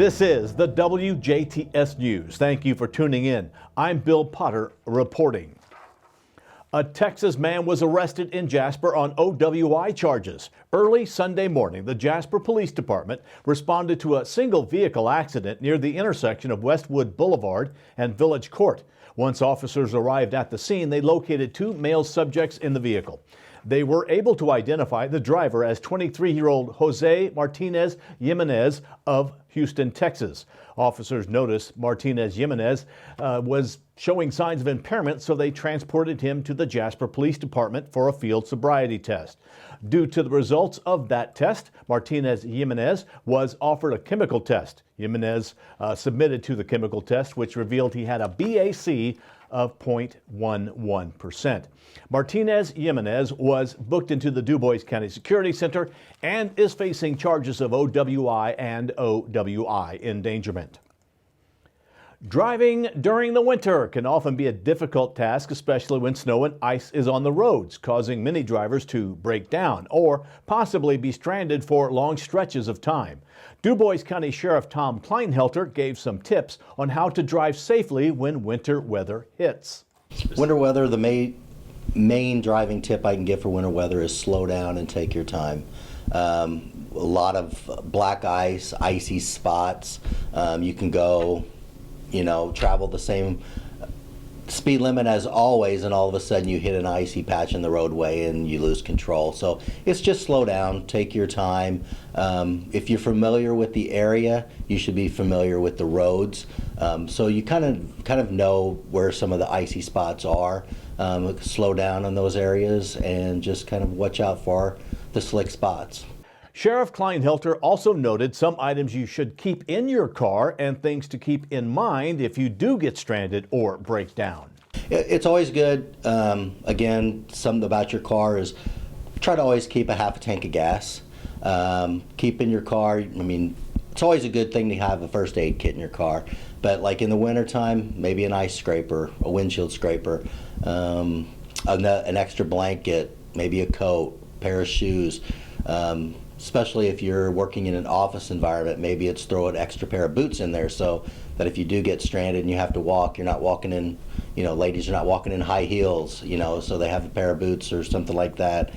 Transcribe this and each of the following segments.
This is the WJTS News. Thank you for tuning in. I'm Bill Potter reporting. A Texas man was arrested in Jasper on OWI charges. Early Sunday morning, the Jasper Police Department responded to a single vehicle accident near the intersection of Westwood Boulevard and Village Court. Once officers arrived at the scene, they located two male subjects in the vehicle. They were able to identify the driver as 23-year-old Jose Martinez Jimenez of Houston, Texas. Officers noticed Martinez Jimenez was showing signs of impairment, so they transported him to the Jasper Police Department for a field sobriety test. Due to the results of that test, Martinez Jimenez was offered a chemical test. Jimenez submitted to the chemical test, which revealed he had a BAC of 0.11%. Martinez Jimenez was booked into the Dubois County Security Center and is facing charges of OWI and OWI endangerment. Driving during the winter can often be a difficult task, especially when snow and ice is on the roads, causing many drivers to break down or possibly be stranded for long stretches of time. Dubois County Sheriff Tom Kleinhelter gave some tips on how to drive safely when winter weather hits. Winter weather, the main driving tip I can give for winter weather is slow down and take your time. A lot of black ice, icy spots. You can go, travel the same speed limit as always, and all of a sudden you hit an icy patch in the roadway and you lose control. So it's just slow down, take your time. If you're familiar with the area, you should be familiar with the roads. So you kind of know where some of the icy spots are. Slow down in those areas and just kind of watch out for the slick spots. Sheriff Kleinhelter also noted some items you should keep in your car and things to keep in mind if you do get stranded or break down. It's always good. Again, something about your car is try to always keep a half a tank of gas. Keep in your car, it's always a good thing to have a first aid kit in your car. But like in the wintertime, maybe an ice scraper, a windshield scraper, an extra blanket, maybe a coat, pair of shoes. Especially if you're working in an office environment, maybe it's throw an extra pair of boots in there so that if you do get stranded and you have to walk, you're not walking in, ladies are not walking in high heels, so they have a pair of boots or something like that.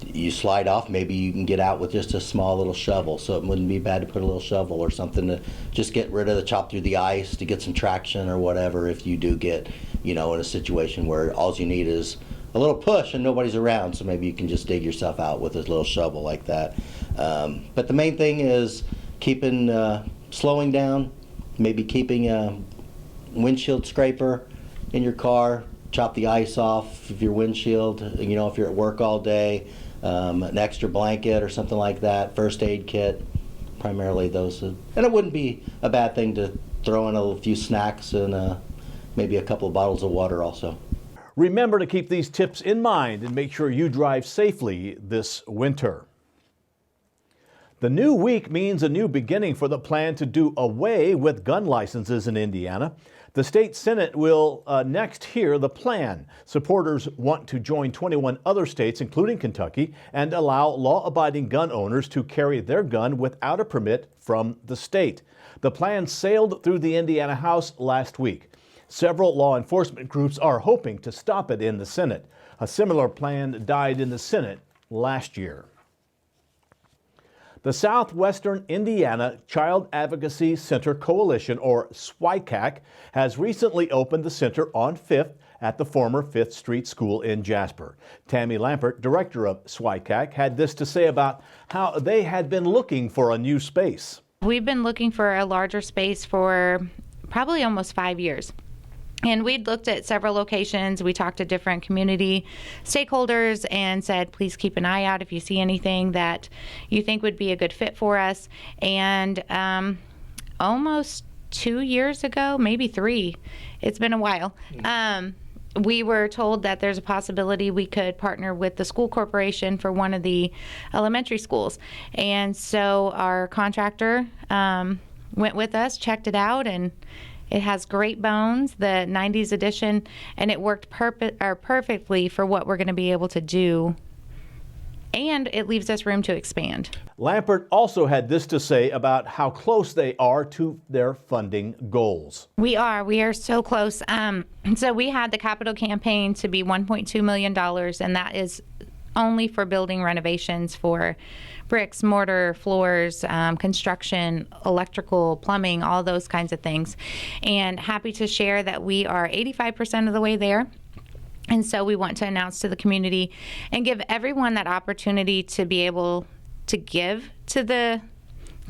You slide off, maybe you can get out with just a small little shovel, so it wouldn't be bad to put a little shovel or something to just get rid of the chop through the ice to get some traction or whatever if you do get, in a situation where all you need is a little push and nobody's around, so maybe you can just dig yourself out with a little shovel like that. But the main thing is slowing down, maybe keeping a windshield scraper in your car, chop the ice off of your windshield, if you're at work all day, an extra blanket or something like that, first aid kit, primarily those. And it wouldn't be a bad thing to throw in a few snacks and maybe a couple of bottles of water also. Remember to keep these tips in mind and make sure you drive safely this winter. The new week means a new beginning for the plan to do away with gun licenses in Indiana. The state Senate will next hear the plan. Supporters want to join 21 other states, including Kentucky, and allow law-abiding gun owners to carry their gun without a permit from the state. The plan sailed through the Indiana House last week. Several law enforcement groups are hoping to stop it in the Senate. A similar plan died in the Senate last year. The Southwestern Indiana Child Advocacy Center Coalition, or SWICAC, has recently opened the center on 5th at the former 5th Street School in Jasper. Tammy Lampert, director of SWICAC, had this to say about how they had been looking for a new space. We've been looking for a larger space for probably almost 5 years. And we'd looked at several locations. We talked to different community stakeholders and said, please keep an eye out if you see anything that you think would be a good fit for us. And almost 2 years ago, maybe 3, it's been a while, we were told that there's a possibility we could partner with the school corporation for one of the elementary schools. And so our contractor went with us, checked it out, and it has great bones, the 90s edition, and it worked perfectly for what we're going to be able to do and it leaves us room to expand. Lampert also had this to say about how close they are to their funding goals. We are so close. So we had the capital campaign to be $1.2 million, and that is only for building renovations for bricks, mortar, floors, construction, electrical, plumbing, all those kinds of things. And happy to share that we are 85% of the way there. And so we want to announce to the community and give everyone that opportunity to be able to give to the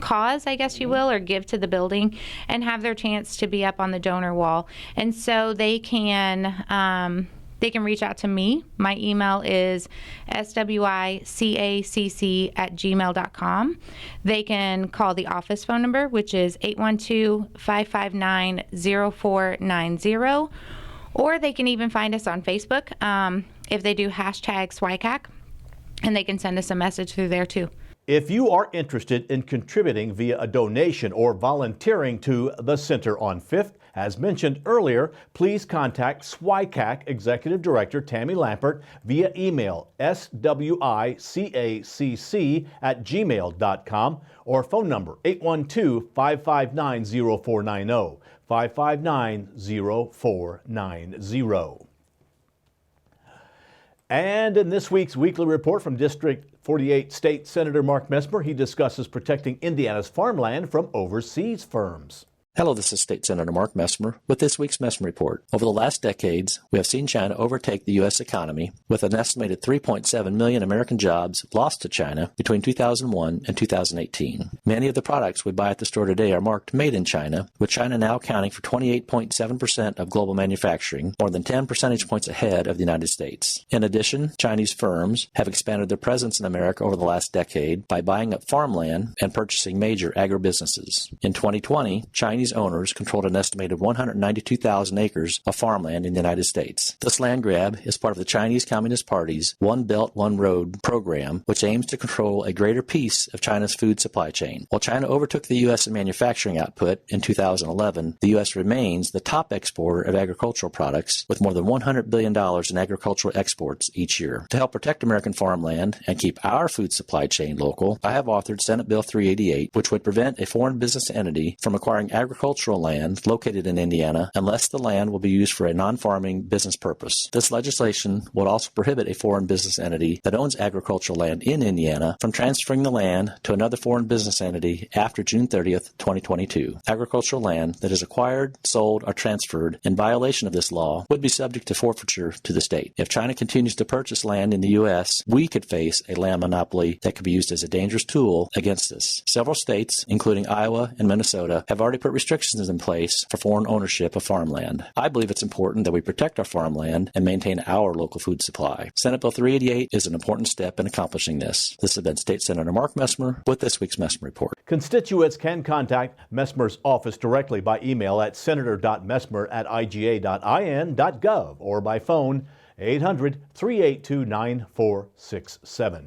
cause, I guess you will, or give to the building and have their chance to be up on the donor wall. And so they can reach out to me. My email is swicacc@gmail.com. They can call the office phone number, which is 812-559-0490. Or they can even find us on Facebook if they do hashtag SWICAC, and they can send us a message through there too. If you are interested in contributing via a donation or volunteering to the Center on 5th, as mentioned earlier, please contact SWICAC Executive Director Tammy Lampert via email swicacc@gmail.com or phone number 812-559-0490, 559-0490. And in this week's weekly report from District 48 State Senator Mark Messmer, he discusses protecting Indiana's farmland from overseas firms. Hello, this is State Senator Mark Messmer with this week's Messmer Report. Over the last decades, we have seen China overtake the U.S. economy with an estimated 3.7 million American jobs lost to China between 2001 and 2018. Many of the products we buy at the store today are marked Made in China, with China now accounting for 28.7% of global manufacturing, more than 10 percentage points ahead of the United States. In addition, Chinese firms have expanded their presence in America over the last decade by buying up farmland and purchasing major agribusinesses. In 2020, Chinese owners controlled an estimated 192,000 acres of farmland in the United States. This land grab is part of the Chinese Communist Party's One Belt, One Road program, which aims to control a greater piece of China's food supply chain. While China overtook the U.S. in manufacturing output in 2011, the U.S. remains the top exporter of agricultural products, with more than $100 billion in agricultural exports each year. To help protect American farmland and keep our food supply chain local, I have authored Senate Bill 388, which would prevent a foreign business entity from acquiring agricultural land located in Indiana unless the land will be used for a non-farming business purpose. This legislation would also prohibit a foreign business entity that owns agricultural land in Indiana from transferring the land to another foreign business entity after June 30th, 2022. Agricultural land that is acquired, sold, or transferred in violation of this law would be subject to forfeiture to the state. If China continues to purchase land in the U.S., we could face a land monopoly that could be used as a dangerous tool against us. Several states, including Iowa and Minnesota, have already put restrictions in place for foreign ownership of farmland. I believe it's important that we protect our farmland and maintain our local food supply. Senate Bill 388 is an important step in accomplishing this. This has been State Senator Mark Messmer with this week's Messmer Report. Constituents can contact Messmer's office directly by email at senator.messmer@iga.in.gov or by phone 800-382-9467.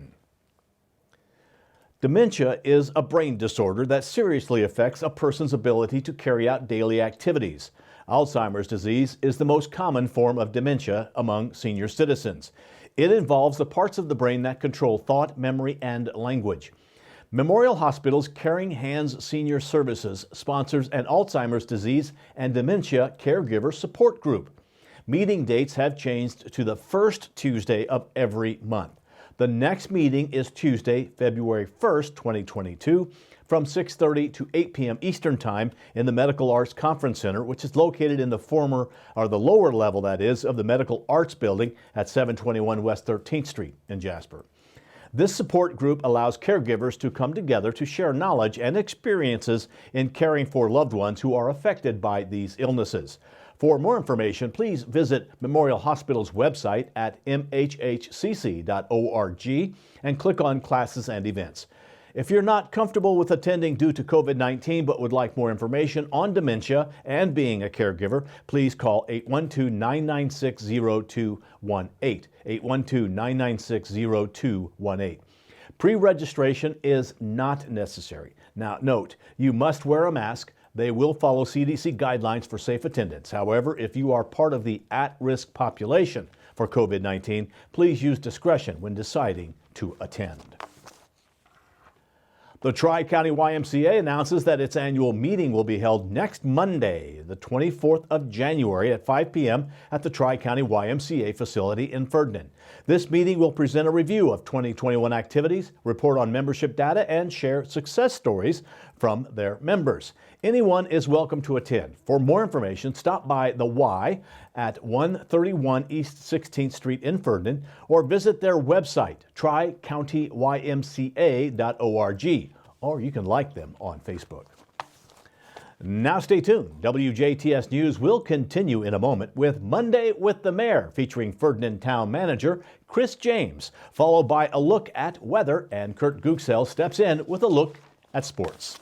Dementia is a brain disorder that seriously affects a person's ability to carry out daily activities. Alzheimer's disease is the most common form of dementia among senior citizens. It involves the parts of the brain that control thought, memory, and language. Memorial Hospital's Caring Hands Senior Services sponsors an Alzheimer's disease and dementia caregiver support group. Meeting dates have changed to the first Tuesday of every month. The next meeting is Tuesday, February 1st, 2022, from 6:30 to 8 p.m. Eastern Time in the Medical Arts Conference Center, which is located in the lower level, that is, of the Medical Arts Building at 721 West 13th Street in Jasper. This support group allows caregivers to come together to share knowledge and experiences in caring for loved ones who are affected by these illnesses. For more information, please visit Memorial Hospital's website at mhhcc.org and click on Classes and Events. If you're not comfortable with attending due to COVID-19 but would like more information on dementia and being a caregiver, please call 812-996-0218, 812-996-0218. Pre-registration is not necessary. Now, note, you must wear a mask. They will follow CDC guidelines for safe attendance. However, if you are part of the at-risk population for COVID-19, please use discretion when deciding to attend. The Tri-County YMCA announces that its annual meeting will be held next Monday, the 24th of January at 5 p.m. at the Tri-County YMCA facility in Ferdinand. This meeting will present a review of 2021 activities, report on membership data, and share success stories from their members. Anyone is welcome to attend. For more information, stop by the Y at 131 East 16th Street in Ferdinand or visit their website, tricountymca.org, or you can like them on Facebook. Now stay tuned. WJTS News will continue in a moment with Monday with the Mayor, featuring Ferdinand Town Manager Chris James, followed by a look at weather, and Kurt Guxell steps in with a look at sports.